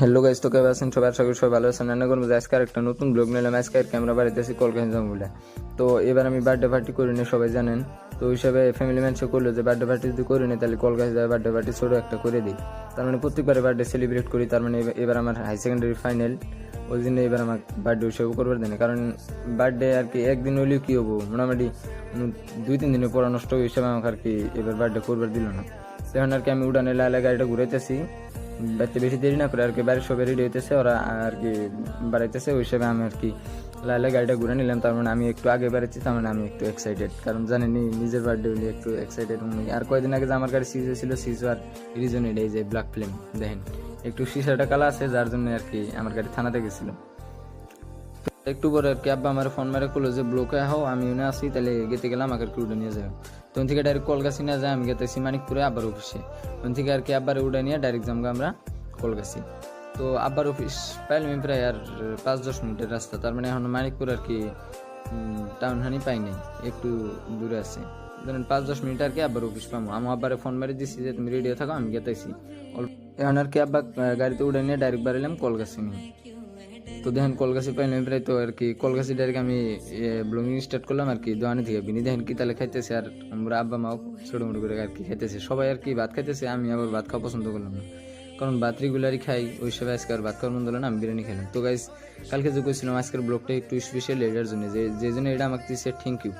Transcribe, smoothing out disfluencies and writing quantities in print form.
Hello guys, তো কেমন আছেন সবাই? আশা করি সবাই ভালো আছেন। রান্না করবো আজকে আর একটা নতুন ব্লগ নিলাম। আজকে আর ক্যামেরা বাড়িতে আছি কলকাতা জঙ্গলে। তো এবার আমি বার্থডে পার্টি করিনি, সবাই জানেন। তো ওই হিসাবে ফ্যামিলি ম্যানসে করলো যে বার্থডে পার্টি যদি করিনি তাহলে কলকাতা যায় বার্থডে পার্টি ছোটো একটা করে দিই। তার মানে প্রত্যেকবারে বার্থডে সেলিব্রেট করি, তার মানে এবার আমার হাই সেকেন্ডারি ফাইনাল, ওই জন্য এবার আমার বার্থডে হিসেবে করবার দেয় না। কারণ বার্থডে আর কি একদিন হইলেও কী হবো, মোটামুটি 2-3 দিনের পড়া নষ্ট হিসেবে আমাকে আর কি এবার বার্থডে করবার দিল না। তখন আর কি আমি উড়ানে লালা গাড়িটা ঘুরাইতেছি, বাড়িতে বেশি দেরি না করে আর কি বাড়ির সবাই রেডি হইতেছে, ওরা আর কি বাড়াইতেছে। ওই হিসাবে আমি আর কি লাইলে গাড়িটা ঘুরে নিলাম। তার মানে আমি একটু আগে বেড়াচ্ছি, তার মানে আমি একটু এক্সাইটেড, কারণ জানেনি নিজের বার্থডে হলে একটু এক্সাইটেড। আর কয়েকদিন আগে যে আমার গাড়ি সিজ হয়েছিল, সিজ হওয়ার রিজন এটাই যে ব্ল্যাক ফ্লেম দেখেন একটু সিসাটা কালা আছে, যার জন্য আর কি আমার গাড়ি থানাতে গেছিলো। একটু পরে আর কি আব্বা আমার ফোন মেরে করলো যে ব্লকে হও, আমি উনি আসি, তাহলে গেতে গেলাম আমাকে একটু উঠে নিয়ে যাবে। তখন থেকে ডাইরেক্ট কলকাছি না যায়, আমি গেতেছি মানিকপুরে আব্বার অফিসে। তখন থেকে আর কি আব্বারে উঠে নিয়ে ডাইরেক্ট যাবো আমরা কলকাছি। তো আব্বার অফিস পাইলাম প্রায় আর 5-10 মিনিটের রাস্তা, তার মানে এখন মানিকপুর আর কি টাউন হানি পাই নাই, একটু দূরে আছে। ধরেন 5-10 মিনিট আর কি আব্বার অফিস পাবো। আমি আব্বারে ফোন মেরে দিচ্ছি যে তুমি রেডি থাকো, আমি গেতেছি। এখন আর কি আব্বা গাড়িতে উঠে নিয়ে ডাইরেক্ট বাড়িলাম কলকাছি নিয়ে। তো দেখেন কলকাছি পাইলাম প্রায়, তো আর কি কলকাছি ডাইরেক্ট আমি ব্লগিং স্টার্ট করলাম আর কি দোকানে থেকে। বিনি দেখেন কি তাহলে খাইতেছে, আর আমরা আব্বা মাও ছোটো মোটো করে আর কি খাইতেছে, সবাই আর কি ভাত খাইতেছে। আমি আবার ভাত খাওয়া পছন্দ করলাম না, কারণ ভাত রেগুলারই খাই, ওই সবাই আজকে আর ভাত খাওয়ার মন হলো না, আমি বিরিয়ানি খেলাম। তো গাইস, কালকে যে কইছিলাম আজকের ব্লগটা একটু স্পেশাল এটার জন্য, যে জন্য এটা আমাকে দিচ্ছে, থ্যাংক ইউ।